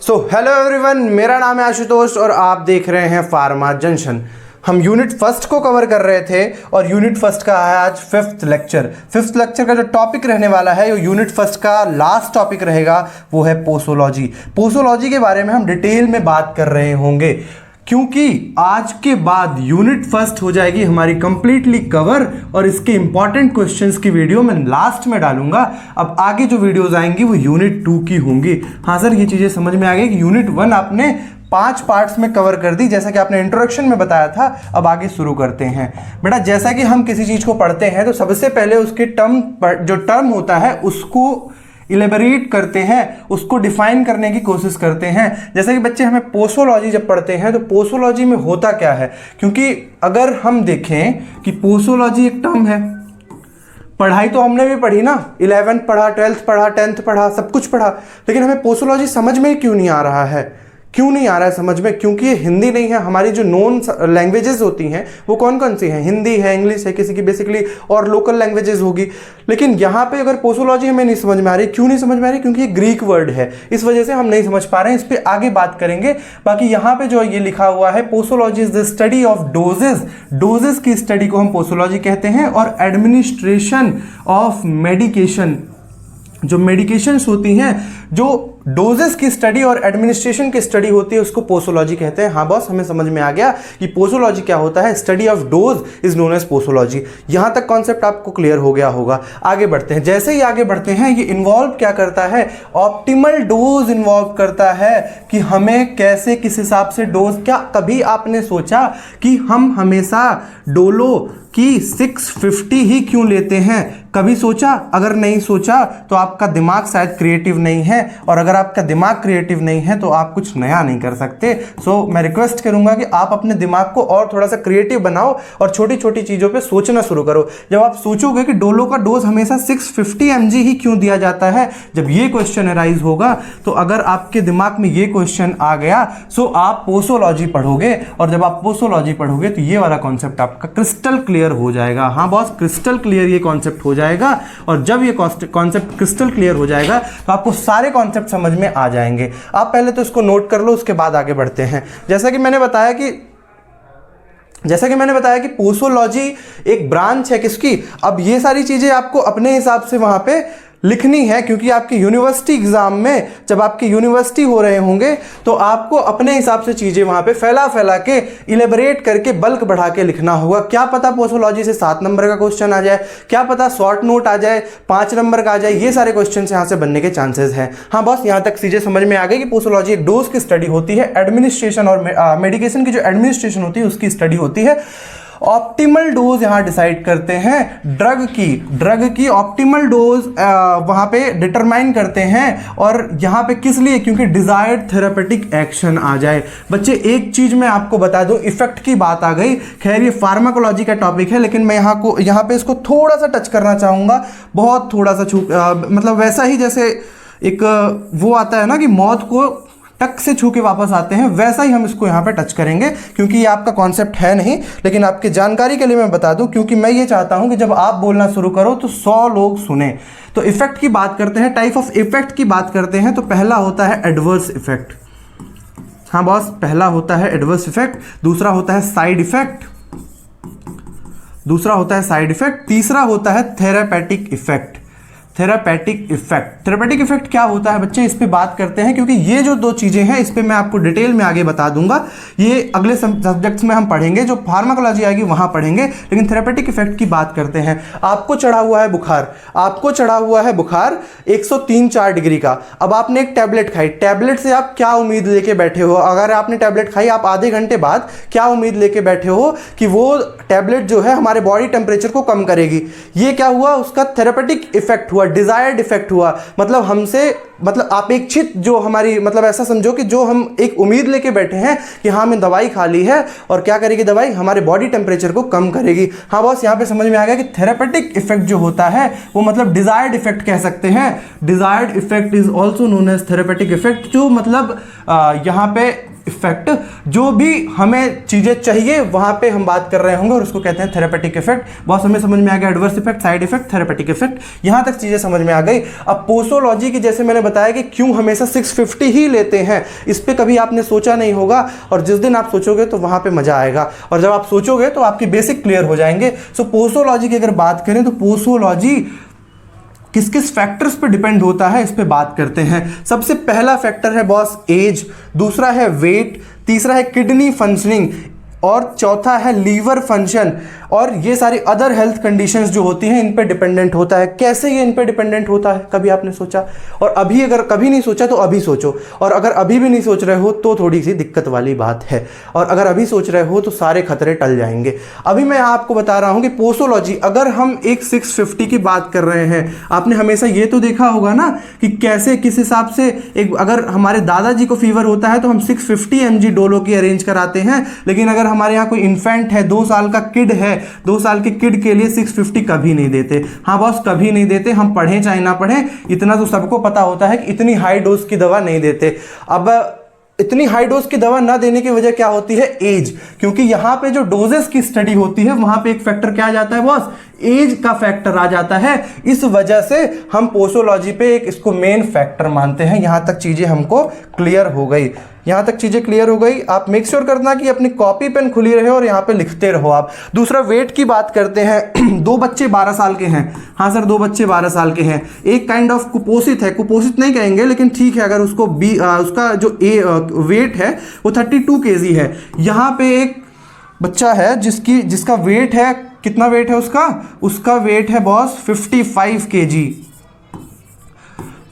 So hello everyone, मेरा नाम है आशुतोष और आप देख रहे हैं फार्मा जंक्शन। हम यूनिट फर्स्ट को कवर कर रहे थे और यूनिट फर्स्ट का है आज फिफ्थ लेक्चर। फिफ्थ लेक्चर का जो टॉपिक रहने वाला है, वो यूनिट फर्स्ट का लास्ट टॉपिक रहेगा, वो है पोसोलॉजी। पोसोलॉजी के बारे में हम डिटेल में बात कर रहे होंगे क्योंकि आज के बाद यूनिट फर्स्ट हो जाएगी हमारी कंप्लीटली कवर और इसके इंपॉर्टेंट क्वेश्चंस की वीडियो मैं लास्ट में डालूंगा। अब आगे जो वीडियोस आएंगी वो यूनिट 2 की होंगी। हाँ सर, ये चीजें समझ में आ गई कि यूनिट 1 आपने 5 पार्ट्स में कवर कर दी, जैसा कि आपने इंट्रोडक्शन में बताया था। अब आगे शुरू करते हैं। बेटा, जैसा कि हम किसी चीज को पढ़ते हैं तो सबसे पहले उसके जो टर्म होता है उसको इलेबरेट करते हैं, उसको डिफाइन करने की कोशिश करते हैं। जैसे कि बच्चे हमें पोसोलॉजी जब पढ़ते हैं तो पोसोलॉजी में होता क्या है, क्योंकि अगर हम देखें कि पोसोलॉजी एक टर्म है, पढ़ाई तो हमने भी पढ़ी ना, 11th पढ़ा, 12th पढ़ा, 10th पढ़ा, सब कुछ पढ़ा, लेकिन हमें पोसोलॉजी समझ में क्यों नहीं आ रहा है? क्यों नहीं आ रहा है समझ में? क्योंकि ये हिंदी नहीं है। हमारी जो नॉन लैंग्वेजेस होती हैं वो कौन कौन सी हैं? हिंदी है, इंग्लिश है, किसी की बेसिकली और लोकल लैंग्वेजेस होगी। लेकिन यहाँ पे अगर पोसोलॉजी हमें नहीं समझ में आ रही, क्यों नहीं समझ में आ रही? क्योंकि ये ग्रीक वर्ड है, इस वजह से हम नहीं समझ पा रहे हैं। इस पर आगे बात करेंगे। बाकी यहाँ पे जो ये लिखा हुआ है, posology is the study of doses. Doses की स्टडी को हम पोसोलॉजी कहते हैं। और एडमिनिस्ट्रेशन ऑफ मेडिकेशन, जो मेडिकेशंस होती हैं, जो डोजेस की स्टडी और एडमिनिस्ट्रेशन की स्टडी होती है, उसको पोसोलॉजी कहते हैं। हाँ बॉस, हमें समझ में आ गया कि पोसोलॉजी क्या होता है। Study of dose is known as posology. यहां तक कॉन्सेप्ट आपको क्लियर हो गया होगा। आगे बढ़ते हैं। जैसे ही आगे बढ़ते हैं, ये इन्वॉल्व क्या करता है? ऑप्टिमल डोज इन्वॉल्व करता है कि हमें कैसे, किस हिसाब से डोज। क्या कभी आपने सोचा कि हम हमेशा डोलो की 650 ही क्यों लेते हैं? कभी सोचा? अगर नहीं सोचा तो आपका दिमाग शायद क्रिएटिव नहीं है, और अगर आपका दिमाग क्रिएटिव नहीं है तो आप कुछ नया नहीं कर सकते। मैं रिक्वेस्ट करूंगा कि आप अपने दिमाग को और थोड़ा सा क्रिएटिव बनाओ और छोटी छोटी चीजों पे सोचना शुरू करो। जब आप सोचोगे कि डोलो का डोज हमेशा 650 mg ही क्यों दिया जाता है, जब ये क्वेश्चन अराइज होगा, तो अगर आपके दिमाग में ये क्वेश्चन आ गया सो आप पोसोलॉजी पढ़ोगे, और जब आप पोसोलॉजी पढ़ोगे तो ये वाला कॉन्सेप्ट आपका क्रिस्टल क्लियर हो जाएगा। हाँ बॉस, क्रिस्टल क्लियर ये कॉन्सेप्ट हो जाएगा। और जब ये कॉन्सेप्ट क्रिस्टल क्लियर हो जाएगा तो आपको सारे कॉन्सेप्ट समझ में आ जाएंगे। आप पहले तो इसको नोट कर लो, उसके बाद आगे बढ़ते हैं। जैसा कि मैंने बताया कि पोसोलॉजी एक ब्रांच है किसकी। अब ये सारी चीजें आपको अपने हिसाब से वहां पे लिखनी है, क्योंकि आपकी यूनिवर्सिटी एग्जाम में जब आपकी यूनिवर्सिटी हो रहे होंगे तो आपको अपने हिसाब से चीजें वहां पे फैला फैला के इलेबरेट करके बल्क बढ़ा के लिखना होगा। क्या पता पोसोलॉजी से 7 नंबर का क्वेश्चन आ जाए, क्या पता शॉर्ट नोट आ जाए, 5 नंबर का आ जाए। ये सारे क्वेश्चन यहां से बनने के चांसेस हैं। हाँ बॉस, यहां तक चीजें समझ में आ गई कि पोसोलॉजी एक डोज की स्टडी होती है, एडमिनिस्ट्रेशन और मेडिकेशन की जो एडमिनिस्ट्रेशन होती है उसकी स्टडी होती है। ऑप्टिमल डोज यहां डिसाइड करते हैं ड्रग की ऑप्टिमल डोज वहां पे डिटरमाइन करते हैं। और यहां पे किस लिए? क्योंकि डिजायर्ड थेरापेटिक एक्शन आ जाए। बच्चे एक चीज मैं आपको बता दूं, इफेक्ट की बात आ गई। खैर ये फार्माकोलॉजी का टॉपिक है, लेकिन मैं यहां पे इसको थोड़ा सा टच करना चाहूंगा, बहुत थोड़ा सा मतलब वैसा ही जैसे एक वो आता है ना कि मौत को टक से छू के वापस आते हैं, वैसा ही हम इसको यहाँ पे टच करेंगे। क्योंकि ये आपका कॉन्सेप्ट है नहीं, लेकिन आपकी जानकारी के लिए मैं बता दूं, क्योंकि मैं ये चाहता हूं कि जब आप बोलना शुरू करो तो 100 लोग सुने। तो इफेक्ट की बात करते हैं, टाइप ऑफ इफेक्ट की बात करते हैं। तो पहला होता है एडवर्स इफेक्ट। हाँ बॉस, पहला होता है एडवर्स इफेक्ट, दूसरा होता है साइड इफेक्ट, तीसरा होता है थेरापेटिक इफेक्ट। थेरापेटिक इफेक्ट क्या होता है बच्चे, इस पे बात करते हैं, क्योंकि ये जो 2 चीजें हैं इस पे मैं आपको डिटेल में आगे बता दूंगा। ये अगले सब्जेक्ट्स में हम पढ़ेंगे, जो फार्माकोलॉजी आएगी वहां पढ़ेंगे। लेकिन थेरापेटिक इफेक्ट की बात करते हैं। आपको चढ़ा हुआ है बुखार 103-4 डिग्री का। अब आपने एक टैबलेट खाई, टैबलेट से आप क्या उम्मीद लेके बैठे हो? अगर आपने टैबलेट खाई, आप आधे घंटे बाद क्या उम्मीद लेके बैठे हो कि वो टैबलेट जो है हमारे बॉडी टेम्परेचर को कम करेगी। ये क्या हुआ? उसका थेरापेटिक इफेक्ट हुआ, डिजायर्ड इफेक्ट हुआ। मतलब अपेक्षित जो हमारी, मतलब ऐसा समझो कि जो हम एक उम्मीद लेके बैठे हैं कि हाँ हमने दवाई खा ली है, और क्या करेगी दवाई? हमारे बॉडी टेम्परेचर को कम करेगी। हाँ बॉस, यहाँ पे समझ में आ गया कि थेरापेटिक इफेक्ट जो होता है वो मतलब डिजायर्ड इफेक्ट कह सकते हैं। Desired effect is also known as therapeutic effect, जो मतलब यहाँ पे इफेक्ट, जो भी हमें चीज़ें चाहिए वहाँ पे हम बात कर रहे होंगे और उसको कहते हैं थेरेपेटिक इफेक्ट। बहुत हमें समझ में आ गया, adverse effect, side effect, therapeutic effect, यहाँ तक चीज़ें समझ में आ गई। अब पोसोलॉजी की जैसे मैंने बताया कि क्यों हमेशा 650 ही लेते हैं, इस पर कभी आपने सोचा नहीं होगा, और जिस दिन आप सोचोगे तो वहाँ पे मज़ा आएगा, और जब आप सोचोगे तो आपके बेसिक क्लियर हो जाएंगे। सो पोसोलॉजी की अगर बात करें तो पोसोलॉजी किस किस फैक्टर्स पे डिपेंड होता है, इस पे बात करते हैं। सबसे पहला फैक्टर है बॉस एज, दूसरा है वेट, तीसरा है किडनी फंक्शनिंग, और चौथा है लीवर फंक्शन, और ये सारी अदर हेल्थ कंडीशंस जो होती हैं इन पे डिपेंडेंट होता है। कैसे ये इन पे डिपेंडेंट होता है, कभी आपने सोचा? और अभी अगर कभी नहीं सोचा तो अभी सोचो, और अगर अभी भी नहीं सोच रहे हो तो थोड़ी सी दिक्कत वाली बात है, और अगर अभी सोच रहे हो तो सारे खतरे टल जाएंगे। अभी मैं आपको बता रहा हूं कि पोसोलॉजी, अगर हम एक 650 की बात कर रहे हैं, आपने हमेशा ये तो देखा होगा ना कि कैसे किस हिसाब से, एक अगर हमारे दादाजी को फीवर होता है तो हम 650 mg डोलो की अरेंज कराते हैं, लेकिन अगर हमारे यहाँ कोई इन्फेंट है, 2 साल का किड है, 2 साल के किड के लिए 650 कभी नहीं देते। हाँ बॉस, कभी नहीं देते, हम पढ़ें चाहे ना पढ़ें, इतना तो सबको पता होता है कि इतनी हाई डोज की दवा नहीं देते। अब इतनी हाई डोज की दवा ना देने की वजह क्या होती है? एज, क्योंकि यहाँ पे जो डोजेस की स्टडी होती है वहां पे एक फैक्टर क्या आ जाता है बॉस? एज का फैक्टर आ जाता है। इस वजह से हम पोसोलॉजी पे एक इसको मेन फैक्टर मानते हैं। यहां तक चीजें हमको क्लियर हो गई, यहां तक चीजें क्लियर हो गई। आप मेक श्योर करना कि अपनी कॉपी पेन खुली रहे और यहां पे लिखते रहो आप। दूसरा वेट की बात करते हैं। 2 बच्चे 12 साल के हैं, हाँ सर 2 बच्चे 12 साल के हैं, एक काइंड ऑफ कुपोषित है, कुपोषित नहीं कहेंगे लेकिन ठीक है, अगर उसको उसका जो वेट है वो 32 kg है। यहाँ पे एक बच्चा है जिसका वेट है, कितना वेट है उसका वेट है बॉस 55 kg,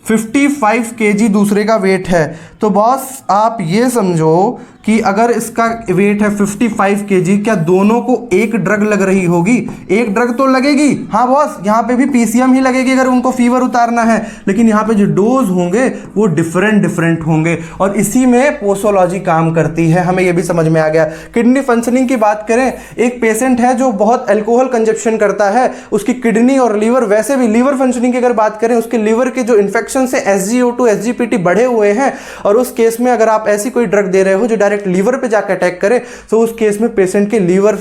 55 kg दूसरे का वेट है। तो बॉस आप ये समझो कि अगर इसका वेट है 55 kg, क्या दोनों को एक ड्रग लग रही होगी? एक ड्रग तो लगेगी, हाँ बॉस, यहाँ पे भी पीसीएम ही लगेगी अगर उनको फीवर उतारना है, लेकिन यहाँ पे जो डोज होंगे वो डिफरेंट होंगे, और इसी में पोसोलॉजी काम करती है। हमें ये भी समझ में आ गया। किडनी फंक्शनिंग की बात करें, एक पेशेंट है जो बहुत अल्कोहल कंजप्शन करता है, उसकी किडनी और लीवर, वैसे भी लीवर फंक्शनिंग की अगर बात करें, उसके लीवर के जो इन्फेक्शन से SgO2 SGPT बढ़े हुए हैं, और उस केस में अगर आप ऐसी कोई ड्रग दे रहे हो जो डायरेक्ट लीवर पे जाकर अटैक करे, तो उस केस में पेशेंट के लीवर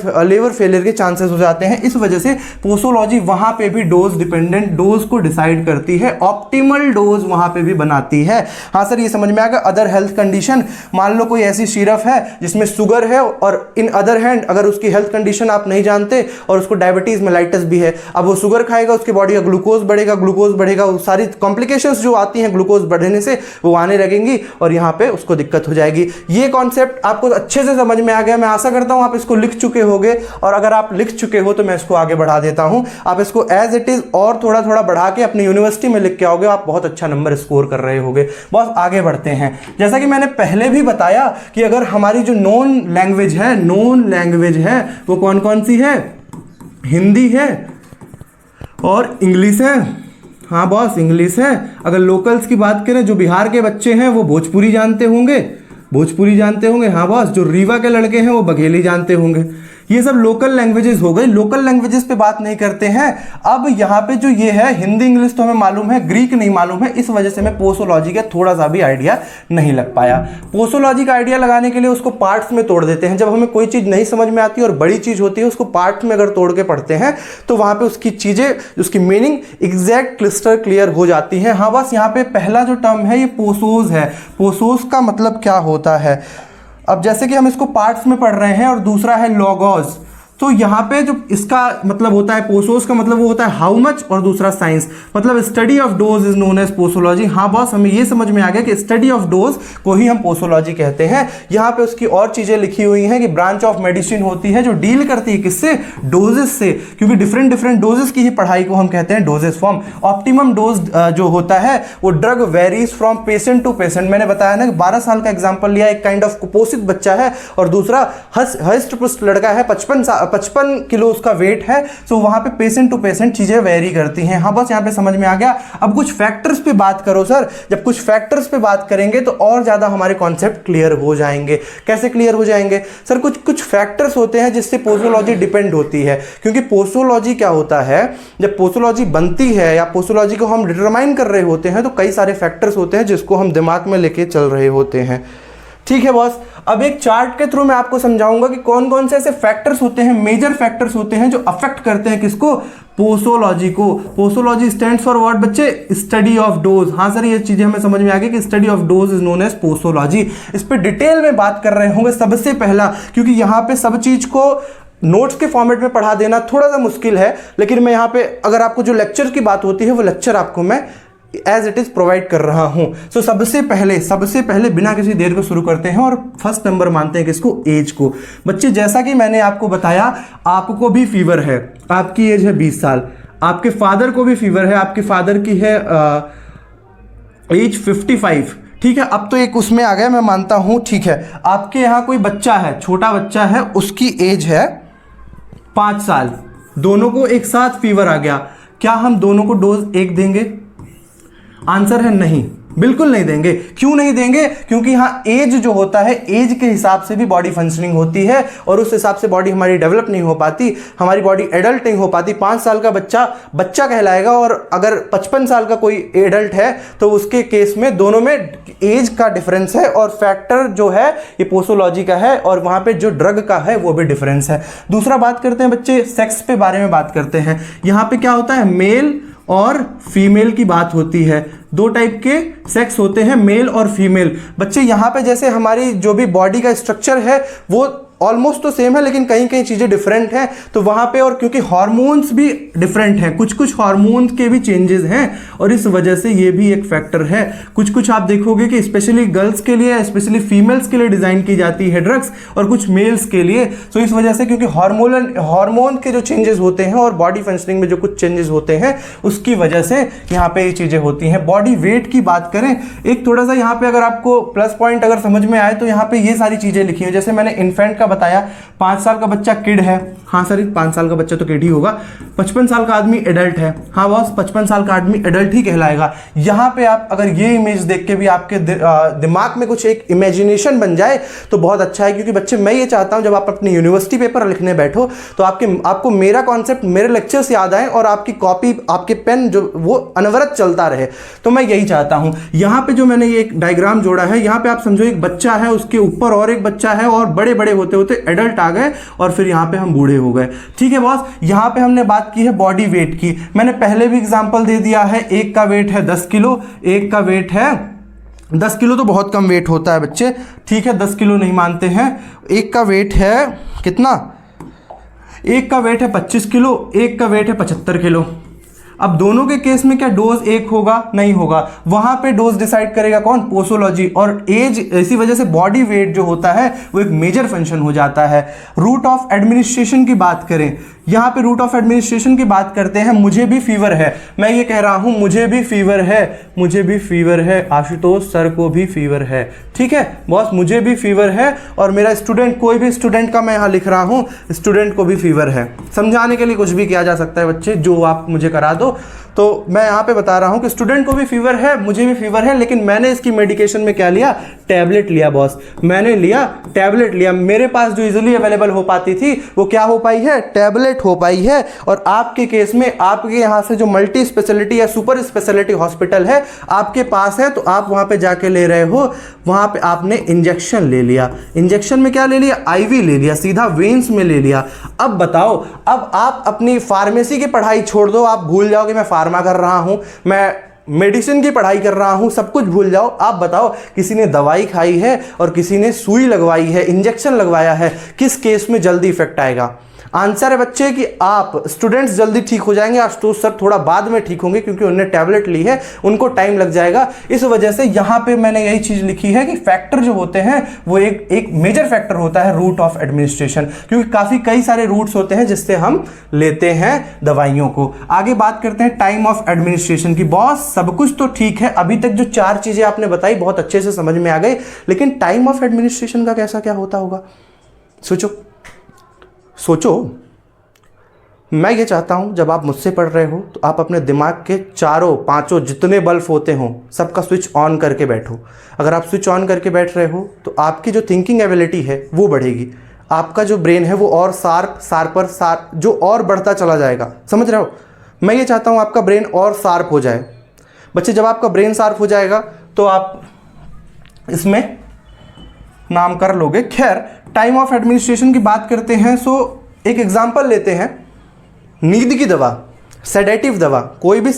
फेलियर के चांसेस हो जाते हैं। इस वजह से पोसोलॉजी वहां पे भी डोज डिपेंडेंट, डोज को डिसाइड करती है, ऑप्टिमल डोज वहां पे भी बनाती है। हाँ सर ये समझ में आ गया। अदर हेल्थ कंडीशन, मान लो कोई ऐसी सिरप है जिसमें शुगर है, और इन अदर हैंड अगर उसकी हेल्थ कंडीशन आप नहीं जानते और उसको डायबिटीज मेलाइटस भी है, अब वो शुगर खाएगा, उसके बॉडी का ग्लूकोज बढ़ेगा, वो सारी कॉम्प्लिकेशंस जो आती हैं ग्लूकोज बढ़ने से वो आने लगेंगी, और यहाँ पे उसको दिक्कत हो जाएगी। ये कॉन्सेप्ट आपको अच्छे से समझ में आ गया। मैं आशा करता हूं आप इसको लिख चुके होंगे, और अगर आप लिख चुके हो तो मैं इसको आगे बढ़ा देता हूं। आप इसको एज इट इज और थोड़ा थोड़ा बढ़ा के अपनी यूनिवर्सिटी में लिख के आओगे, आप बहुत अच्छा नंबर स्कोर कर रहे होगे। बस आगे बढ़ते हैं। जैसा कि मैंने पहले भी बताया कि अगर हमारी जो नॉन लैंग्वेज है वो कौन कौन सी है? हिंदी है और इंग्लिश है। हाँ बॉस इंग्लिश है। अगर लोकल्स की बात करें, जो बिहार के बच्चे हैं वो भोजपुरी जानते होंगे, हाँ बॉस। जो रीवा के लड़के हैं वो बघेली जानते होंगे। ये सब लोकल लैंग्वेजेस हो गई। लोकल लैंग्वेजेस पे बात नहीं करते हैं। अब यहाँ पे जो ये है, हिंदी इंग्लिश तो हमें मालूम है, ग्रीक नहीं मालूम है, इस वजह से मैं पोसोलॉजी का थोड़ा सा भी आइडिया नहीं लग पाया। पोसोलॉजी का आइडिया लगाने के लिए उसको पार्ट्स में तोड़ देते हैं। जब हमें कोई चीज़ नहीं समझ में आती और बड़ी चीज़ होती है, उसको पार्ट्स में अगर तोड़ के पढ़ते हैं तो वहाँ पे उसकी चीज़ें, उसकी मीनिंग एग्जैक्ट क्लिस्टर क्लियर हो जाती है। हाँ बस यहाँ पे पहला जो टर्म है ये पोसोज है। पोसोज का मतलब क्या होता है? अब जैसे कि हम इसको पार्ट्स में पढ़ रहे हैं, और दूसरा है लॉगोस, तो यहाँ पे जो इसका मतलब होता है, पोसोस का मतलब वो होता है हाउ मच, और दूसरा साइंस, मतलब study of dose is known as posology. हाँ बॉस हमें ये समझ में आ गया कि स्टडी ऑफ डोज को ही हम पोसोलॉजी कहते हैं। यहाँ पे उसकी और चीजें लिखी हुई हैं कि ब्रांच ऑफ मेडिसिन होती है जो डील करती है किससे? डोजेस से, क्योंकि डिफरेंट डोजेस की ही पढ़ाई को हम कहते हैं डोजेस फॉर्म। ऑप्टिमम डोज जो होता है वो drug varies from patient to patient. मैंने बताया ना कि 12 साल का एग्जाम्पल लिया, एक काइंड ऑफ कुपोषित बच्चा है, और दूसरा हष्ट पुष्ट लड़का है, 55 किलो उसका वेट है। सो वहां पे पेशेंट टू पेशेंट चीजें वेरी करती हैं। हाँ बस यहाँ पे समझ में आ गया। अब कुछ फैक्टर्स पे बात करो सर। जब कुछ फैक्टर्स पे बात करेंगे तो और ज्यादा हमारे कॉन्सेप्ट क्लियर हो जाएंगे। कैसे क्लियर हो जाएंगे सर? कुछ फैक्टर्स होते हैं जिससे पोसोलॉजी डिपेंड होती है, क्योंकि पोसोलॉजी क्या होता है, जब पोसोलॉजी बनती है या पोसोलॉजी को हम डिटरमाइन कर रहे होते हैं तो कई सारे फैक्टर्स होते हैं जिसको हम दिमाग में लेके चल रहे होते हैं। ठीक है बॉस। अब एक चार्ट के थ्रू मैं आपको समझाऊंगा कि कौन कौन से ऐसे फैक्टर्स होते हैं, मेजर फैक्टर्स होते हैं जो अफेक्ट करते हैं किसको, पोसोलॉजी को। पोसोलॉजी स्टैंड्स फॉर व्हाट बच्चे, स्टडी ऑफ डोज। हाँ सर, ये चीजें हमें समझ में आ गई कि study of dose is known as posology. इस पर डिटेल में बात कर रहे होंगे सबसे पहला, क्योंकि यहाँ पे सब चीज को नोट्स के फॉर्मेट में पढ़ा देना थोड़ा सा मुश्किल है, लेकिन मैं यहाँ पे अगर आपको जो लेक्चर की बात होती है वो लेक्चर आपको मैं एज इट इज प्रोवाइड कर रहा हूं। सो सबसे पहले बिना किसी देर को शुरू करते हैं और फर्स्ट नंबर मानते हैं किसको, एज को। बच्चे जैसा कि मैंने आपको बताया, आपको भी फीवर है, आपकी एज है 20 साल, आपके फादर को भी फीवर है, आपके फादर की है एज 55, ठीक है। अब तो एक उसमें आ गया, मैं मानता हूं, ठीक है। आपके यहाँ कोई बच्चा है, छोटा बच्चा है, उसकी एज है 5 साल, दोनों को एक साथ फीवर आ गया, क्या हम दोनों को डोज एक देंगे? आंसर है नहीं, बिल्कुल नहीं देंगे। क्यों नहीं देंगे? क्योंकि हाँ, एज जो होता है, एज के हिसाब से भी बॉडी फंक्शनिंग होती है और उस हिसाब से बॉडी हमारी डेवलप नहीं हो पाती, हमारी बॉडी एडल्ट नहीं हो पाती। 5 साल का बच्चा बच्चा कहलाएगा और अगर 55 साल का कोई एडल्ट है तो उसके केस में दोनों में एज का डिफरेंस है और फैक्टर जो है ये पोसोलॉजी का है और वहां पे जो ड्रग का है वो भी डिफरेंस है। दूसरा बात करते हैं बच्चे, सेक्स पे बारे में बात करते हैं। यहाँ पे क्या होता है, मेल और फीमेल की बात होती है। 2 टाइप के सेक्स होते हैं, मेल और फीमेल। बच्चे यहाँ पे जैसे हमारी जो भी बॉडी का स्ट्रक्चर है वो ऑलमोस्ट तो सेम है, लेकिन कहीं कहीं चीज़ें डिफरेंट हैं, तो वहाँ पे, और क्योंकि हार्मोन्स भी डिफरेंट हैं, कुछ कुछ हार्मोन्स के भी चेंजेस हैं और इस वजह से ये भी एक फैक्टर है। कुछ कुछ आप देखोगे कि स्पेशली गर्ल्स के लिए, स्पेशली फीमेल्स के लिए डिज़ाइन की जाती है ड्रग्स और कुछ मेल्स के लिए। तो इस वजह से, क्योंकि हार्मोन के जो चेंजेस होते हैं और बॉडी फंक्शनिंग में जो कुछ चेंजेस होते हैं उसकी वजह से यहाँ पे ये चीज़ें होती हैं। बॉडी वेट की बात करें, एक थोड़ा सा यहाँ पे अगर आपको प्लस पॉइंट अगर समझ में आए तो यहाँ पे ये सारी चीज़ें लिखी हैं। जैसे मैंने इन्फेंट का बताया, 5 साल का बच्चा किड है, हाँ सर 5 साल का बच्चा तो किड ही होगा। 55 साल का आदमी एडल्ट है, हाँ बॉस 55 साल का आदमी एडल्ट ही कहलाएगा। यहाँ पे आप अगर ये इमेज देख के भी आपके दिमाग में कुछ एक इमेजिनेशन बन जाए तो बहुत अच्छा है, क्योंकि बच्चे मैं ये चाहता हूँ जब आप अपनी यूनिवर्सिटी पेपर लिखने बैठो तो आपको मेरा कॉन्सेप्ट, मेरे लेक्चर्स याद आए और आपकी कॉपी, आपके पेन जो वो अनवरत चलता रहे, तो मैं यही चाहता हूँ। यहाँ पे जो मैंने ये एक डायग्राम जोड़ा है, यहाँ पे आप समझो एक बच्चा है, उसके ऊपर और एक बच्चा है और बड़े बड़े होते होते एडल्ट आ गए और फिर यहाँ पे हम बूढ़े हो गए, ठीक है बॉस। यहाँ पे हमने बात की है बॉडी वेट की, मैंने पहले भी एग्जांपल दे दिया है। एक का वेट है 10 किलो, एक का वेट है 10 किलो तो बहुत कम वेट होता है बच्चे, ठीक है 10 किलो नहीं मानते हैं। एक का वेट है कितना, एक का वेट है 25 किलो, एक का वेट है 75 किलो। अब दोनों के केस में क्या डोज एक होगा? नहीं होगा। वहां पे डोज डिसाइड करेगा कौन? पोसोलॉजी। और एज, इसी वजह से बॉडी वेट जो होता है वो एक मेजर फंक्शन हो जाता है। रूट ऑफ एडमिनिस्ट्रेशन की बात करें, यहाँ पे रूट ऑफ एडमिनिस्ट्रेशन की बात करते हैं। मुझे भी फीवर है, मैं ये कह रहा हूं मुझे भी फीवर है, मुझे भी फीवर है, आशुतोष सर को भी फीवर है, ठीक है बॉस मुझे भी फीवर है और मेरा स्टूडेंट, कोई भी स्टूडेंट का मैं यहाँ लिख रहा हूँ, स्टूडेंट को भी फीवर है। समझाने के लिए कुछ भी किया जा सकता है बच्चे, जो आप मुझे करा दो। तो मैं यहाँ पे बता रहा हूँ कि स्टूडेंट को भी फीवर है, मुझे भी फीवर है, लेकिन मैंने इसकी मेडिकेशन में क्या लिया? टैबलेट लिया बॉस, मैंने लिया टैबलेट लिया। मेरे पास जो इजीली अवेलेबल हो पाती थी वो क्या हो पाई है? टैबलेट हो पाई है। और आपके केस में आपके यहाँ से जो मल्टी स्पेशलिटी या सुपर स्पेशलिटी हॉस्पिटल है आपके पास है, तो आप वहाँ पे जाके ले रहे हो, वहाँ पे आपने इंजेक्शन ले लिया। इंजेक्शन में क्या ले लिया? आईवी ले लिया, सीधा वेन्स में ले लिया। अब बताओ, अब आप अपनी फार्मेसी की पढ़ाई छोड़ दो, आप भूल जाओ कि मैं फार्मा कर रहा हूँ, मैं मेडिसिन की पढ़ाई कर रहा हूं, सब कुछ भूल जाओ। आप बताओ, किसी ने दवाई खाई है और किसी ने सुई लगवाई है, इंजेक्शन लगवाया है, किस केस में जल्दी इफेक्ट आएगा? आंसर है बच्चे कि आप स्टूडेंट्स जल्दी ठीक हो जाएंगे, आशुतोष सर थोड़ा बाद में ठीक होंगे क्योंकि उन्होंने टैबलेट ली है, उनको टाइम लग जाएगा। इस वजह से यहाँ पे मैंने यही चीज लिखी है कि फैक्टर जो होते हैं वो एक मेजर फैक्टर होता है रूट ऑफ एडमिनिस्ट्रेशन, क्योंकि कई सारे रूट्स होते हैं जिससे हम लेते हैं दवाइयों को। आगे बात करते हैं टाइम ऑफ एडमिनिस्ट्रेशन की। बॉस सब कुछ तो ठीक है, अभी तक जो 4 चीजें आपने बताई बहुत अच्छे से समझ में आ गई, लेकिन टाइम ऑफ एडमिनिस्ट्रेशन का कैसा क्या होता होगा? सोचो। मैं ये चाहता हूं जब आप मुझसे पढ़ रहे हो तो आप अपने दिमाग के चारों पांचों जितने बल्ब होते हो सबका स्विच ऑन करके बैठो। अगर आप स्विच ऑन करके बैठ रहे हो तो आपकी जो थिंकिंग एबिलिटी है वो बढ़ेगी, आपका जो ब्रेन है वो और शार्प जो और बढ़ता चला जाएगा। समझ रहे हो? मैं ये चाहता हूं आपका ब्रेन और शार्प हो जाए। बच्चे जब आपका ब्रेन शार्प हो जाएगा तो आप इसमें नाम कर लोगे। खैर, टाइम ऑफ एडमिनिस्ट्रेशन की बात करते हैं। सो एक एग्जांपल लेते हैं, नींद की दवा, सेडेटिव दवा, कोई भी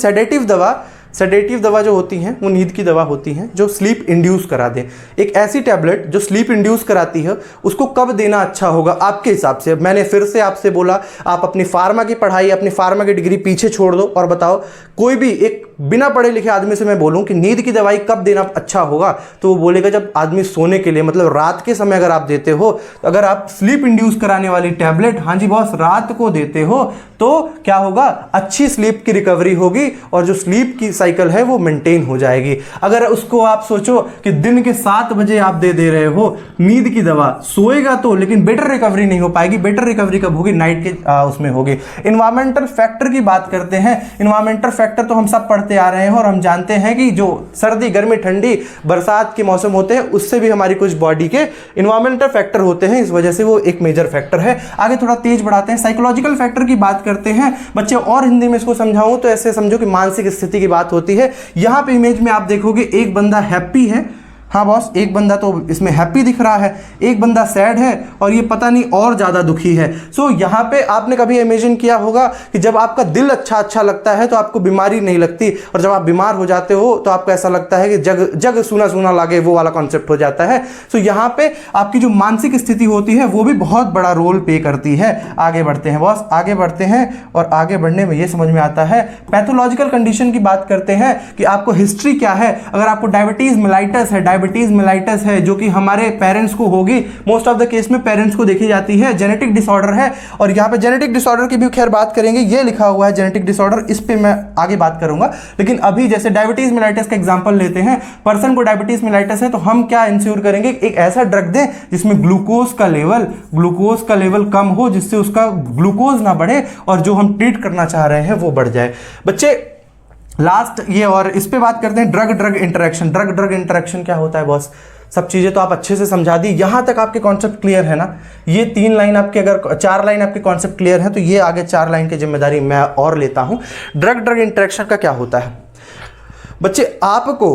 सेडेटिव दवा जो होती हैं वो नींद की दवा होती हैं जो स्लीप इंड्यूस करा दें। एक ऐसी टैबलेट जो स्लीप इंड्यूस कराती है, उसको कब देना अच्छा होगा आपके हिसाब से? मैंने फिर से आपसे बोला, आप अपनी फार्मा की पढ़ाई, अपनी फार्मा की डिग्री पीछे छोड़ दो और बताओ, कोई भी एक बिना पढ़े लिखे आदमी से मैं बोलूं कि नींद की दवाई कब देना अच्छा होगा, तो वो बोलेगा जब आदमी सोने के लिए, मतलब रात के समय अगर आप देते हो, तो अगर आप स्लीप इंड्यूस कराने वाली टैबलेट, हाँ जी बॉस, रात को देते हो तो क्या होगा, अच्छी स्लीप की रिकवरी होगी और जो स्लीप की साइकिल है वो मेंटेन हो जाएगी। अगर उसको आप सोचो कि दिन के 7 बजे आप दे रहे हो नींद की दवा, सोएगा तो, लेकिन बेटर रिकवरी नहीं हो पाएगी। बेटर रिकवरी कब होगी? नाइट के उसमें होगी। इन्वायरमेंटल फैक्टर की बात करते हैं। इन्वायरमेंटल फैक्टर तो हम सब पढ़ते आ रहे हैं और हम जानते हैं कि जो सर्दी, गर्मी, ठंडी, बरसात के मौसम होते हैं, उससे भी हमारी कुछ बॉडी के इन्वायरमेंटल फैक्टर होते हैं, इस वजह से वो एक मेजर फैक्टर है। आगे थोड़ा तेज बढ़ाते हैं, साइकोलॉजिकल फैक्टर की बात करते हैं बच्चे। और हिंदी में इसको समझाऊं तो ऐसे समझो कि मानसिक स्थिति की बात होती है। यहां पे इमेज में आप देखोगे एक बंदा हैप्पी है, हाँ बॉस, एक बंदा तो इसमें हैप्पी दिख रहा है, एक बंदा सैड है और ये पता नहीं और ज़्यादा दुखी है। सो यहाँ पे आपने कभी इमेजिन किया होगा कि जब आपका दिल अच्छा लगता है तो आपको बीमारी नहीं लगती, और जब आप बीमार हो जाते हो तो आपको ऐसा लगता है कि जग सूना सूना लगे, वो वाला कॉन्सेप्ट हो जाता है। सो यहाँ पे आपकी जो मानसिक स्थिति होती है वो भी बहुत बड़ा रोल प्ले करती है। आगे बढ़ते हैं बॉस, आगे बढ़ते हैं, और आगे बढ़ने में ये समझ में आता है, पैथोलॉजिकल कंडीशन की बात करते हैं कि आपको हिस्ट्री क्या है। अगर आपको डायबिटीज मेलाइटस है जो कि हमारे पेरेंट्स को होगी, मोस्ट ऑफ द केस में पेरेंट्स को देखी जाती है, जेनेटिक डिसऑर्डर है, और यहाँ पे जेनेटिक डिसऑर्डर की भी खैर बात करेंगे, ये लिखा हुआ है जेनेटिक डिसऑर्डर, इस पे मैं आगे बात करूंगा। लेकिन अभी जैसे डायबिटीज मेलाइटस का एग्जांपल लेते हैं, पर्सन को डायबिटीज मेलाइटस है तो हम क्या इंश्योर करेंगे, एक ऐसा ड्रग दें जिसमें ग्लूकोज का लेवल कम हो, जिससे उसका ग्लूकोज ना बढ़े और जो हम ट्रीट करना चाह रहे हैं वो बढ़ जाए। बच्चे लास्ट ये, और इस पे बात करते हैं ड्रग इंटरेक्शन क्या होता है बॉस। सब चीज़ें तो आप अच्छे से समझा दी, यहां तक आपके कॉन्सेप्ट क्लियर है ना? ये 3 लाइन आपके, अगर 4 लाइन आपके कॉन्सेप्ट क्लियर है तो ये आगे 4 लाइन की जिम्मेदारी मैं और लेता हूं। ड्रग इंटरेक्शन का क्या होता है बच्चे? आपको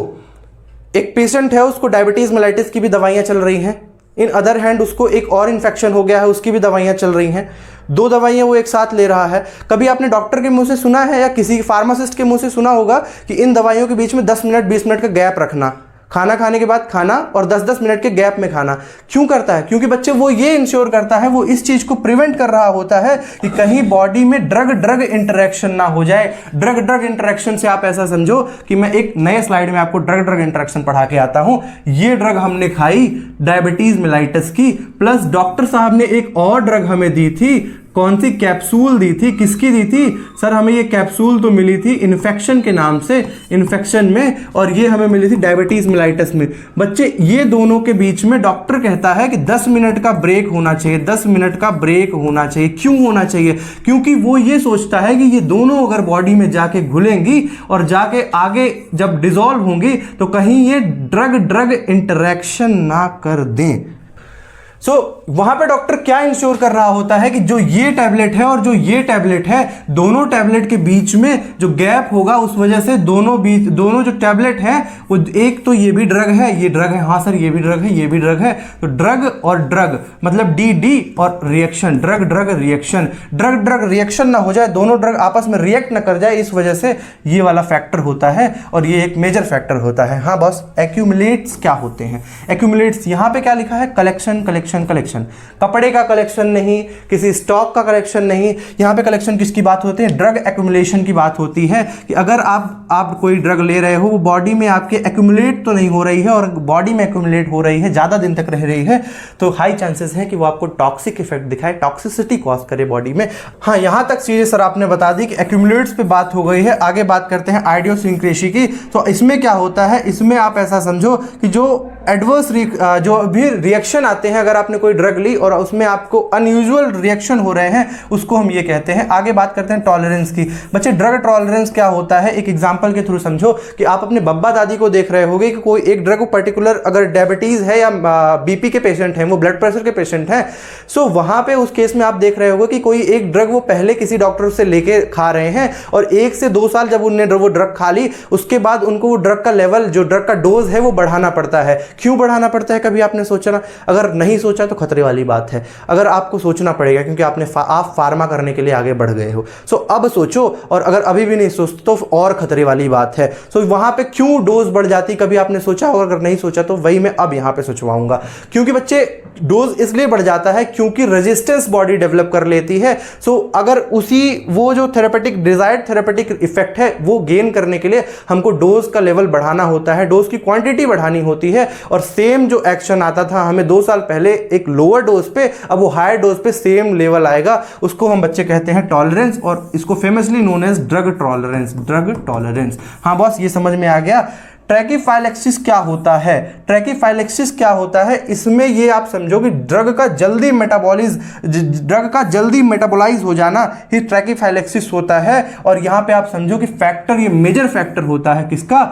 एक पेशेंट है, उसको डायबिटीज मेलाइटिस की भी दवाइयां चल रही हैं, इन अदर हैंड उसको एक और इन्फेक्शन हो गया है, उसकी भी दवाइयां चल रही हैं। 2 दवाइयां वो एक साथ ले रहा है। कभी आपने डॉक्टर के मुंह से सुना है या किसी फार्मासिस्ट के मुंह से सुना होगा कि इन दवाइयों के बीच में 10 मिनट 20 मिनट का गैप रखना, खाना खाने के बाद खाना और 10-10 मिनट के गैप में खाना? क्यों करता है? क्योंकि बच्चे वो ये इंश्योर करता है, वो इस चीज को प्रिवेंट कर रहा होता है कि कहीं बॉडी में ड्रग इंटरेक्शन ना हो जाए। ड्रग इंटरेक्शन से आप ऐसा समझो कि मैं एक नए स्लाइड में आपको ड्रग इंटरेक्शन पढ़ा के आता हूं। ये ड्रग हमने खाई डायबिटीज मेलाइटस की, प्लस डॉक्टर साहब ने एक और ड्रग हमें दी थी, कौन सी कैप्सूल दी थी? किसकी दी थी सर? हमें ये कैप्सूल तो मिली थी इन्फेक्शन के नाम से, इन्फेक्शन में, और ये हमें मिली थी डायबिटीज मेलाइटस में। बच्चे ये दोनों के बीच में डॉक्टर कहता है कि 10 मिनट का ब्रेक होना चाहिए, 10 मिनट का ब्रेक होना चाहिए। क्यों होना चाहिए? क्योंकि वो ये सोचता है कि ये दोनों अगर बॉडी में जाके घुलेंगी और जाके आगे जब डिसॉल्व होंगी तो कहीं ये ड्रग इंटरेक्शन ना कर दें। वहां पे डॉक्टर क्या इंश्योर कर रहा होता है कि जो ये टैबलेट है और जो ये टैबलेट है, दोनों टैबलेट के बीच में जो गैप होगा उस वजह से दोनों जो टैबलेट है वो, एक तो ये भी ड्रग है, ये ड्रग है, हाँ सर ये भी ड्रग है, ये भी ड्रग है, तो ड्रग और ड्रग मतलब डी और रिएक्शन, ड्रग रिएक्शन ना हो जाए, दोनों ड्रग आपस में रिएक्ट ना कर जाए, इस वजह से ये वाला फैक्टर होता है और ये एक मेजर फैक्टर होता है। हाँ बॉस, एक्यूमुलेट्स क्या होते हैं? एक्यूमुलेट्स यहाँ पे क्या लिखा है? कलेक्शन। कपड़े का कलेक्शन नहीं, किसी स्टॉक का कलेक्शन नहीं, यहां पे कलेक्शन किसकी बात होती है? ड्रग एक्यूमुलेशन की बात होती है कि अगर आप कोई ड्रग ले रहे हो, वो बॉडी में आपके एक्यूमुलेट तो नहीं हो रही है, और बॉडी में एक्यूमुलेट हो रही है, ज्यादा दिन तक रह रही है, तो हाई चांसेस है कि वो आपको टॉक्सिक इफेक्ट दिखाए, टॉक्सिसिटी कॉज करे बॉडी में। हाँ, यहां तक चीजें सर आपने बता दी कि एक्यूमुलेट्स पे बात हो गई है। आगे बात करते हैं आइडियोसिंक्रेसी की। तो इसमें क्या होता है? इसमें आप ऐसा समझो कि जो एडवर्स जो भी रिएक्शन आते हैं, अगर आपने कोई ड्रग ली और उसमें आपको अनयूजुअल रिएक्शन हो रहे हैं, उसको हम ये कहते हैं। आगे बात करते हैं टॉलरेंस की। बच्चे ड्रग टॉलरेंस क्या होता है? एक एग्जांपल के थ्रू समझो कि आप अपने बब्बा दादी को देख रहे होगे कि कोई एक ड्रग पर्टिकुलर, अगर डायबिटीज है या बीपी के पेशेंट हैं, वो ब्लड प्रेशर के पेशेंट हैं, सो वहां पे उस केस में आप देख रहे होगे कि कोई एक ड्रग वो पहले किसी डॉक्टर से लेके खा रहे हैं और 1 से 2 साल जब उन्होंने वो ड्रग खा ली, उसके बाद उनको वो ड्रग का लेवल, जो ड्रग का डोज है वो बढ़ाना पड़ता है। क्यों बढ़ाना पड़ता है, कभी आपने सोचा ना? अगर नहीं सोचा तो खतरे वाली बात है, अगर आपको सोचना पड़ेगा क्योंकि आप फार्मा करने के लिए आगे बढ़ गए हो। सो अब सोचो, और अगर अभी भी नहीं सोचते तो और खतरे वाली बात है। सो वहां पे क्यों डोज बढ़ जाती, कभी आपने सोचा होगा? अगर नहीं सोचा तो वही मैं अब यहां पे सोचवाऊंगा। क्योंकि बच्चे डोज इसलिए बढ़ जाता है क्योंकि रेजिस्टेंस बॉडी डेवलप कर लेती है। सो अगर उसी वो जो थेरेपेटिक डिजायर्ड थेरेपेटिक इफेक्ट है वो गेन करने के लिए हमको डोज का लेवल बढ़ाना होता है, डोज की क्वांटिटी बढ़ानी होती है। और सेम जो एक्शन आता था हमें 2 साल पहले एक लोअर डोज पे, अब वो हायर डोज पे सेम लेवल आएगा। उसको हम बच्चे कहते हैं टॉलरेंस, और इसको famously known as drug tolerance. Drug tolerance, हाँ बॉस ये समझ में आ गया। ट्रैकीफाइलेक्सिस क्या होता है? ट्रैकीफाइलेक्सिस क्या होता है, इसमें ये आप समझो कि ड्रग का जल्दी मेटाबोलाइज हो जाना ही ट्रैकीफाइलेक्सिस होता है। और यहां पे आप समझो कि फैक्टर, ये मेजर फैक्टर होता है किसका?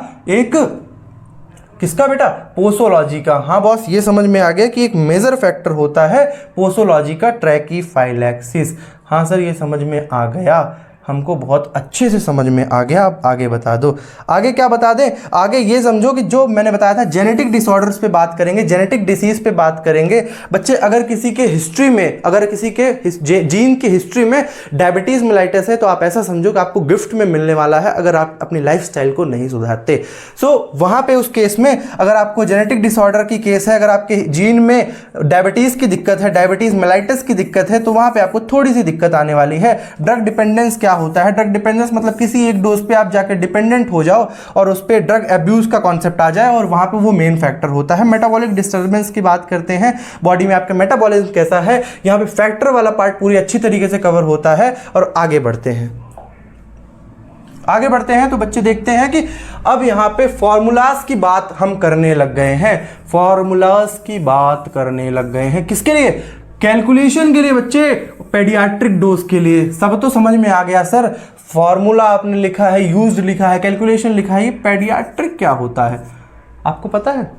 किसका बेटा? पोसोलॉजी का। हाँ बॉस ये समझ में आ गया कि एक मेजर फैक्टर होता है पोसोलॉजी का ट्रैकीफाइलेक्सिस। हाँ सर ये समझ में आ गया, हमको बहुत अच्छे से समझ में आ गया। अब आगे बता दो, आगे क्या बता दें? आगे ये समझो कि जो मैंने बताया था जेनेटिक डिसऑर्डर्स पे बात करेंगे, जेनेटिक डिसीज पे बात करेंगे। बच्चे अगर किसी के हिस्ट्री में, अगर किसी के जीन की हिस्ट्री में डायबिटीज मेलाइटिस है तो आप ऐसा समझो कि आपको गिफ्ट में मिलने वाला है अगर आप अपनी लाइफस्टाइल को नहीं सुधारते। सो वहां पे उस केस में अगर आपको जेनेटिक डिसऑर्डर की केस है, अगर आपके जीन में डायबिटीज की दिक्कत है, डायबिटीज मेलाइटिस की दिक्कत है, तो वहां पे आपको थोड़ी सी दिक्कत आने वाली है। ड्रग डिपेंडेंस क्या होता है? ड्रग डिपेंडेंस मतलब किसी एक डोज पे आप जाके डिपेंडेंट हो जाओ और उस पे ड्रग अब्यूज का कॉन्सेप्ट आ जाए, और वहां पे वो मेन फैक्टर होता है। मेटाबॉलिक डिस्टर्बेंस की बात करते हैं, बॉडी में आपका मेटाबॉलिज्म कैसा है, यहां पे फैक्टर वाला पार्ट पूरी अच्छी तरीके से कवर होता है। और आगे बढ़ते हैं तो बच्चे देखते हैं कि अब यहां पे फॉर्मूलाज की बात हम करने लग गए हैं। फॉर्मूलाज की बात करने लग गए हैं किसके लिए? कैलकुलेशन के लिए बच्चे, पेडियाट्रिक डोज के लिए। सब तो समझ में आ गया सर, फॉर्मूला आपने लिखा है, यूज्ड लिखा है, कैलकुलेशन लिखा है, पेडियाट्रिक क्या होता है आपको पता है?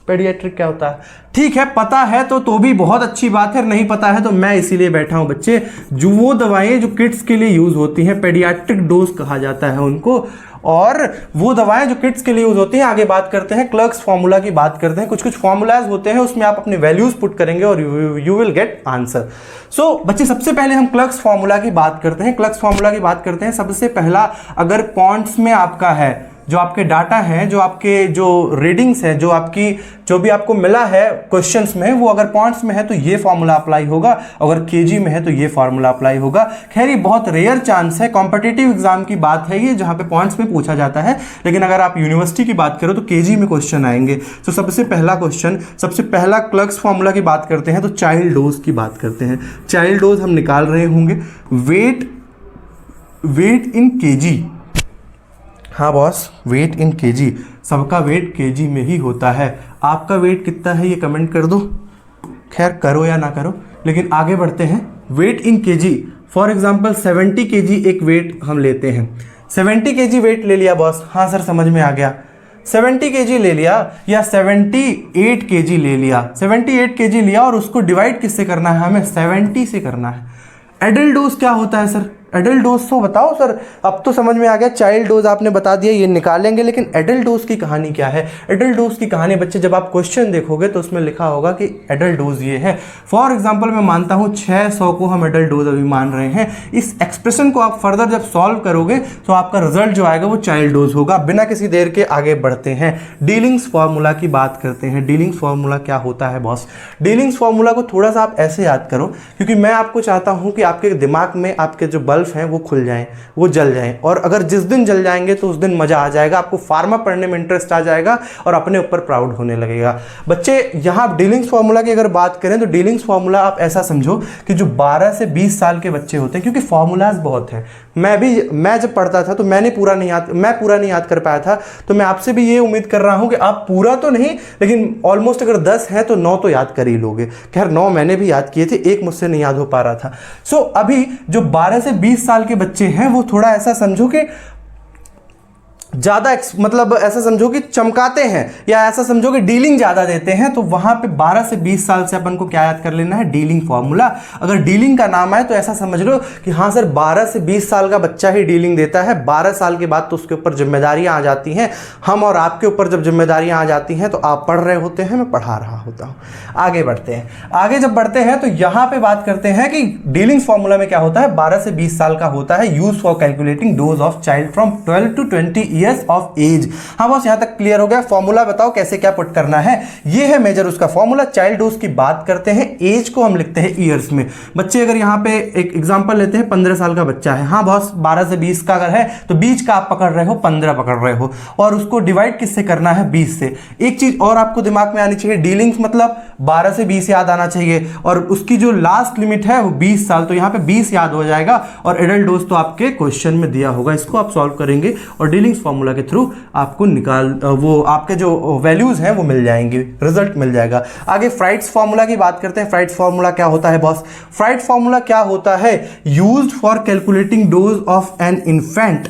पेडियाट्रिक क्या होता है? ठीक है, पता है तो भी बहुत अच्छी बात है, नहीं पता है तो मैं इसीलिए बैठा हूं बच्चे। जो वो दवाएं जो किड्स के लिए यूज होती हैं, पेडियाट्रिक डोज कहा जाता है उनको। और वो दवाएं जो किड्स के लिए यूज होती हैं, आगे बात करते हैं, क्लर्क्स फार्मूला की बात करते हैं। कुछ फार्मूलाज होते हैं, उसमें आप अपने वैल्यूज पुट करेंगे और यू विल गेट आंसर। सो बच्चे सबसे पहले हम क्लर्क्स फार्मूला की बात करते हैं। क्लर्क्स फार्मूला की बात करते हैं, सबसे पहला अगर पॉइंट्स में आपका है, जो आपके डाटा हैं, जो आपके जो रीडिंग्स है, जो भी आपको मिला है क्वेश्चंस में, वो अगर पॉइंट्स में है तो ये फार्मूला अप्लाई होगा, अगर केजी में है तो ये फार्मूला अप्लाई होगा। खैर ये बहुत रेयर चांस है, कॉम्पिटिटिव एग्जाम की बात है ये, जहां पे पॉइंट्स में पूछा जाता है, लेकिन अगर आप यूनिवर्सिटी की बात करो तो केजी में क्वेश्चन आएंगे। तो सबसे पहला क्लर्क्स फार्मूला की बात करते हैं तो चाइल्ड डोज की बात करते हैं। चाइल्ड डोज हम निकाल रहे होंगे, वेट इन केजी। हाँ बॉस, वेट इन केजी, सबका वेट केजी में ही होता है। आपका वेट कितना है ये कमेंट कर दो, खैर करो या ना करो, लेकिन आगे बढ़ते हैं। Weight in KG, for example 70 KG एक वेट हम लेते हैं। 70 केजी वेट ले लिया बॉस, हाँ सर समझ में आ गया। 70 केजी ले लिया या 78 केजी ले लिया, 78 केजी लिया और उसको डिवाइड किससे करना है? हमें 70 से करना है। एडल्ट डोज क्या होता है सर? एडल्ट डोज तो बताओ सर, अब तो समझ में आ गया। चाइल्ड डोज आपने बता दिया, ये निकालेंगे, लेकिन एडल्ट डोज की कहानी क्या है? एडल्ट डोज की कहानी बच्चे जब आप क्वेश्चन देखोगे तो उसमें लिखा होगा कि एडल्ट डोज ये है। फॉर एग्जांपल मैं मानता हूं 600 को हम एडल्ट डोज अभी मान रहे हैं। इस एक्सप्रेशन को आप फर्दर जब सॉल्व करोगे तो आपका रिजल्ट जो आएगा वो चाइल्ड डोज होगा। बिना किसी देर के आगे बढ़ते हैं, डीलिंग्स फार्मूला की बात करते हैं। डीलिंग्स फार्मूला क्या होता है बॉस? डीलिंग्स फार्मूला को थोड़ा सा आप ऐसे याद करो, क्योंकि मैं आपको चाहता हूं कि आपके दिमाग में आपके जो बल्ब हैं वो खुल जाएं, वो जल जाएं, और अगर जिस दिन जल जाएंगे तो उस दिन मजा आ जाएगा, आपको फार्मा पढ़ने में इंटरेस्ट आ जाएगा और अपने ऊपर प्राउड होने लगेगा। बच्चे यहाँ डीलिंग्स फार्मूला की अगर बात करें तो डीलिंग्स फार्मूला आप ऐसा समझो कि जो 12 से 20 साल के बच्चे होते हैं, क्योंकि फार्मूलाज बहुत हैं, मैं जब पढ़ता था तो मैं पूरा नहीं याद कर पाया था, तो मैं आपसे भी ये उम्मीद कर रहा हूं कि आप पूरा तो नहीं, लेकिन ऑलमोस्ट अगर 10 है तो 9 तो याद कर ही लोगे। खैर 9 मैंने भी याद किए थे, एक मुझसे नहीं याद हो पा रहा था। सो अभी जो 12 से 20 साल के बच्चे हैं वो थोड़ा ऐसा समझो कि ज़्यादा मतलब ऐसा समझो कि चमकाते हैं या ऐसा समझो कि डीलिंग ज़्यादा देते हैं, तो वहाँ पे 12 से 20 साल से अपन को क्या याद कर लेना है, डीलिंग फॉर्मूला। अगर डीलिंग का नाम आए तो ऐसा समझ लो कि हाँ सर 12 से 20 साल का बच्चा ही डीलिंग देता है, 12 साल के बाद तो उसके ऊपर जिम्मेदारियाँ आ जाती हैं। हम और आपके ऊपर जब जिम्मेदारियाँ आ जाती हैं तो आप पढ़ रहे होते हैं, मैं पढ़ा रहा होता हूँ। आगे बढ़ते हैं, आगे जब बढ़ते हैं तो यहाँ पे बात करते हैं कि डीलिंग फॉर्मूला में क्या होता है, 12 से 20 साल का होता है, use for calculating dose of child from 12 to 20 years of age. हाँ बस यहाँ तक क्लियर हो गया। फॉर्मूला बताओ कैसे क्या पुट करना है, ये है मेजर उसका फॉर्मूला। चाइल्ड डोज की बात करते हैं, एज को हम लिखते हैं ईयर्स में। बच्चे अगर यहाँ पे एक एग्जांपल लेते हैं, 15 साल का बच्चा है, हाँ बॉस 12 से 20 का अगर है तो बीच का आप पकड़ रहे हो, 15 पकड़ रहे हो, और उसको डिवाइड किससे करना है, 20 से। एक चीज और आपको दिमाग में आनी चाहिए, डीलिंग्स मतलब 12 से 20 याद आना चाहिए, और उसकी जो लास्ट लिमिट है वो 20 साल, तो यहाँ पे 20 याद हो जाएगा। और एडल्ट डोज तो आपके क्वेश्चन में दिया होगा, इसको आप सॉल्व करेंगे और डीलिंग्स फॉर्मूला के थ्रू आपको वो आपके जो वैल्यूज हैं वो मिल जाएंगे, रिजल्ट मिल जाएगा। आगे फ्राइट्स फॉर्मूला की बात करते हैं। फ्राइट्स फॉर्मूला क्या होता है बॉस, फ्राइट फॉर्मूला क्या होता है, used for calculating dose of an infant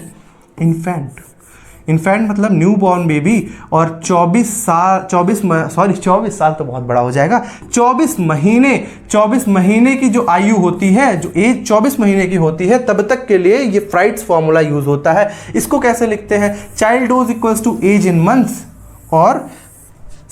मतलब न्यू बॉर्न बेबी, और 24 साल तो बहुत बड़ा हो जाएगा, 24 महीने की जो आयु होती है, जो एज 24 महीने की होती है, तब तक के लिए ये फ्राइट्स फॉर्मूला यूज होता है। इसको कैसे लिखते हैं, child dose equals to age in months, और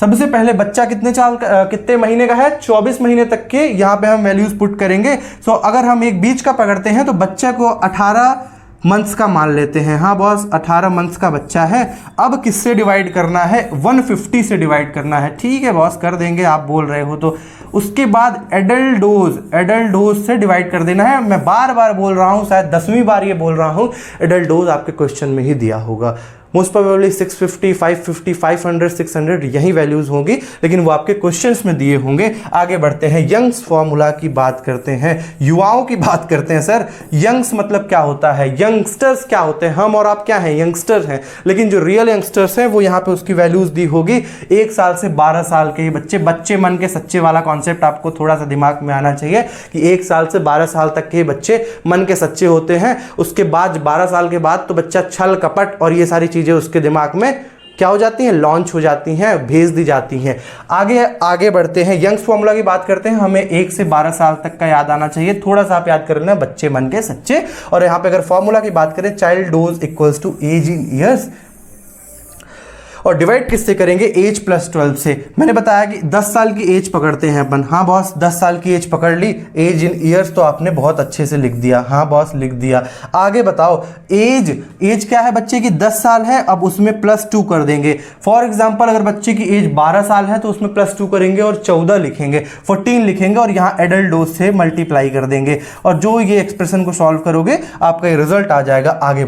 सबसे पहले बच्चा कितने महीने का है, 24 महीने तक के यहाँ पे हम वैल्यूज पुट करेंगे। सो अगर हम एक बीच का पकड़ते हैं तो बच्चे को 18 मंथ्स का मान लेते हैं। हाँ बॉस 18 मंथ्स का बच्चा है। अब किससे डिवाइड करना है, 150 से डिवाइड करना है। ठीक है बॉस कर देंगे, आप बोल रहे हो तो। उसके बाद एडल्ट डोज से डिवाइड कर देना है। मैं बार बार बोल रहा हूँ, शायद 10वीं बार ये बोल रहा हूँ, एडल्ट डोज आपके क्वेश्चन में ही दिया होगा। मोस्ट प्रोबेबली 650, 550, 500, 600 यही वैल्यूज होंगी, लेकिन वो आपके क्वेश्चंस में दिए होंगे। आगे बढ़ते हैं, यंग्स फॉर्मूला की बात करते हैं, युवाओं की बात करते हैं। सर यंग्स मतलब क्या होता है, यंगस्टर्स क्या होते हैं, हम और आप क्या हैं, यंगस्टर हैं, लेकिन जो रियल यंगस्टर्स हैं वो यहाँ पे उसकी वैल्यूज दी होगी। 1 साल से 12 साल के बच्चे मन के सच्चे वाला कॉन्सेप्ट आपको थोड़ा सा दिमाग में आना चाहिए कि 1 साल से 12 साल तक के बच्चे मन के सच्चे होते हैं। उसके बाद 12 साल के बाद तो बच्चा छल कपट और ये सारी चीजें उसके दिमाग में क्या हो जाती हैं, लॉन्च हो जाती हैं, भेज दी जाती हैं। आगे बढ़ते हैं, यंग्स फॉर्मूला की बात करते हैं। हमें 1 से 12 साल तक का याद आना चाहिए, थोड़ा सा आप याद कर लेना, बच्चे मन के सच्चे। और यहाँ पे अगर फॉर्मूला की बात करें, child dose equals to age in years, और डिवाइड किससे करेंगे, एज प्लस 12 से। मैंने बताया कि 10 साल की एज पकड़ते हैं अपन। हाँ बॉस 10 साल की एज पकड़ ली, एज इन ईयर्स तो आपने बहुत अच्छे से लिख दिया। हाँ बॉस लिख दिया। आगे बताओ, एज क्या है बच्चे की, 10 साल है, अब उसमें +2 कर देंगे। फॉर एग्जाम्पल अगर बच्चे की एज 12 साल है तो उसमें +2 करेंगे और 14 लिखेंगे, 14 लिखेंगे, और यहाँ एडल्ट डोज से मल्टीप्लाई कर देंगे, और जो ये एक्सप्रेशन को सॉल्व करोगे आपका ये रिजल्ट आ जाएगा। आगे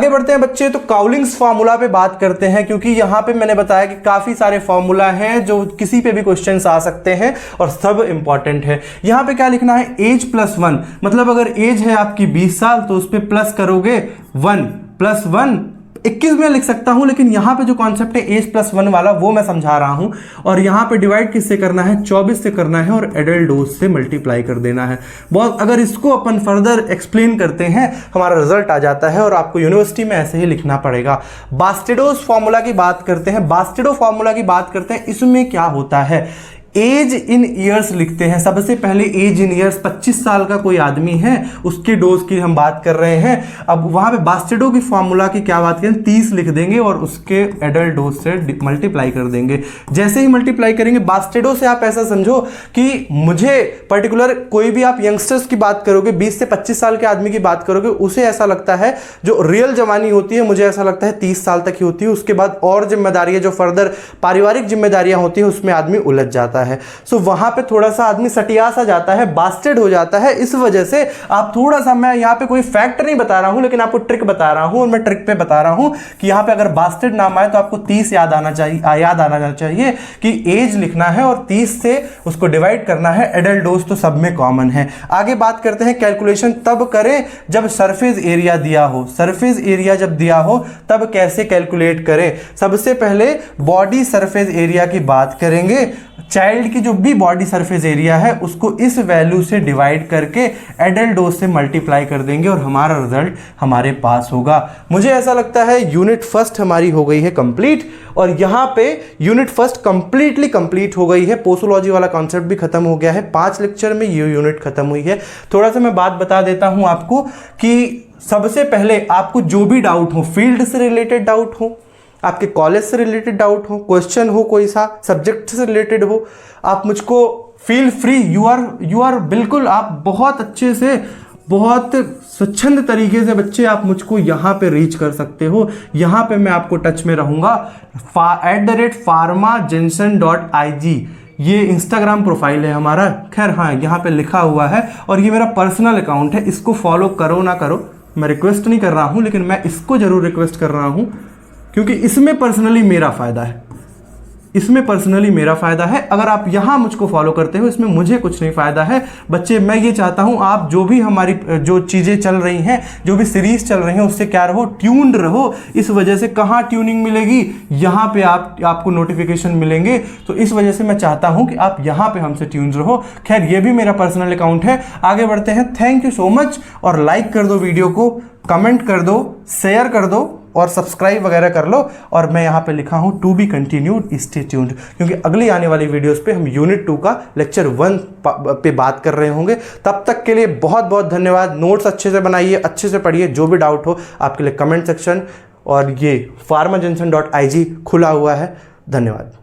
बढ़ते हैं बच्चे, तो काउलिंग्स फार्मूला पे बात करते हैं, क्योंकि यहाँ पे मैंने बताया कि काफ़ी सारे फार्मूला हैं जो किसी पे भी क्वेश्चंस आ सकते हैं और सब इंपॉर्टेंट है। यहाँ पे क्या लिखना है, एज +1 मतलब अगर एज है आपकी 20 साल तो उस पर प्लस करोगे 1 + 1 21 में लिख सकता हूं, लेकिन यहां पे जो कॉन्सेप्ट है एज +1 वाला वो मैं समझा रहा हूं। और यहां पे डिवाइड किससे करना है, 24 से करना है, और एडल्ट डोज से मल्टीप्लाई कर देना है। बहुत अगर इसको अपन फर्दर एक्सप्लेन करते हैं हमारा रिजल्ट आ जाता है, और आपको यूनिवर्सिटी में ऐसे ही लिखना पड़ेगा। बास्टेडोज फॉर्मूला की बात करते हैं, बास्टेडो फॉर्मूला की बात करते हैं। इसमें क्या होता है, एज इन ईयर्स लिखते हैं। सबसे पहले एज इन ईयर्स, 25 साल का कोई आदमी है, उसके डोज की हम बात कर रहे हैं। अब वहां पे बास्टेडो की फॉर्मूला की क्या बात करें, 30 लिख देंगे और उसके एडल्ट डोज से मल्टीप्लाई कर देंगे। जैसे ही मल्टीप्लाई करेंगे, बास्टेडो से आप ऐसा समझो कि मुझे पर्टिकुलर कोई भी आप यंगस्टर्स की बात करोगे, 20 से 25 साल के आदमी की बात करोगे, उसे ऐसा लगता है जो रियल जवानी होती है, मुझे ऐसा लगता है 30 साल तक ही होती है। उसके बाद और जिम्मेदारियां जो फर्दर पारिवारिक जिम्मेदारियां होती है उसमें आदमी उलझ जाता है। सो वहां पे थोड़ा सा आदमी सटिया सा जाता है, बास्टेड हो जाता है। इस वजह से आप थोड़ा सा, मैं यहाँ पे कोई फैक्ट नहीं बता रहा हूं, लेकिन आपको ट्रिक बता रहा हूं, और मैं ट्रिक पे बता रहा हूं कि यहाँ पे अगर बास्टेड नाम आए तो आपको 30 याद आना चाहिए कि एज लिखना है और 30 से उसको डिवाइड करना है। एडल्ट डोज तो सब में कॉमन है। आगे बात करते हैं, कैलकुलेशन तब करें जब सरफेस एरिया दिया हो। सरफेस एरिया जब दिया हो तब कैसे कैलकुलेट करें, सबसे पहले बॉडी सरफेस एरिया की बात करेंगे। चाइल्ड चाइल्ड की जो भी बॉडी सरफेस एरिया है उसको इस वैल्यू से डिवाइड करके एडल्ट डोज से मल्टीप्लाई कर देंगे और हमारा रिजल्ट हमारे पास होगा। मुझे ऐसा लगता है यूनिट फर्स्ट हमारी हो गई है कंप्लीट, और यहाँ पे यूनिट फर्स्ट कंप्लीटली कंप्लीट हो गई है। पोसोलॉजी वाला कॉन्सेप्ट भी खत्म हो गया है। 5 लेक्चर में ये यूनिट खत्म हुई है। थोड़ा सा मैं बात बता देता हूँ आपको कि सबसे पहले आपको जो भी डाउट हो, फील्ड से रिलेटेड डाउट हो, आपके कॉलेज से रिलेटेड डाउट हो, क्वेश्चन हो, कोई सा सब्जेक्ट से रिलेटेड हो, आप मुझको फील फ्री, यू आर बिल्कुल, आप बहुत अच्छे से, बहुत स्वच्छंद तरीके से बच्चे आप मुझको यहाँ पे रीच कर सकते हो। यहाँ पे मैं आपको टच में रहूँगा। @pharmajansen.ig ये इंस्टाग्राम प्रोफाइल है हमारा। खैर हाँ, यहाँ पे लिखा हुआ है, और ये मेरा पर्सनल अकाउंट है। इसको फॉलो करो ना करो, मैं रिक्वेस्ट नहीं कर रहा हूँ, लेकिन मैं इसको जरूर रिक्वेस्ट कर रहा हूँ क्योंकि इसमें पर्सनली मेरा फ़ायदा है। इसमें पर्सनली मेरा फ़ायदा है। अगर आप यहाँ मुझको फॉलो करते हो, इसमें मुझे कुछ नहीं फ़ायदा है। बच्चे, मैं ये चाहता हूँ आप जो भी हमारी जो चीज़ें चल रही हैं, जो भी सीरीज़ चल रही हैं, उससे क्या रहो, ट्यून्ड रहो। इस वजह से कहाँ ट्यूनिंग मिलेगी, यहाँ पे आपको नोटिफिकेशन मिलेंगे। तो इस वजह से मैं चाहता हूँ कि आप यहाँ पे हमसे ट्यून्ड रहो। खैर, ये भी मेरा पर्सनल अकाउंट है। आगे बढ़ते हैं। थैंक यू सो मच, और लाइक कर दो वीडियो को, कमेंट कर दो, शेयर कर दो और सब्सक्राइब वगैरह कर लो। और मैं यहाँ पे लिखा हूँ to be continued, stay tuned, क्योंकि अगली आने वाली वीडियोस पे हम यूनिट 2 का लेक्चर 1 पे बात कर रहे होंगे। तब तक के लिए बहुत बहुत धन्यवाद। नोट्स अच्छे से बनाइए, अच्छे से पढ़िए। जो भी डाउट हो आपके लिए कमेंट सेक्शन और ये pharmajansen.ig खुला हुआ है। धन्यवाद।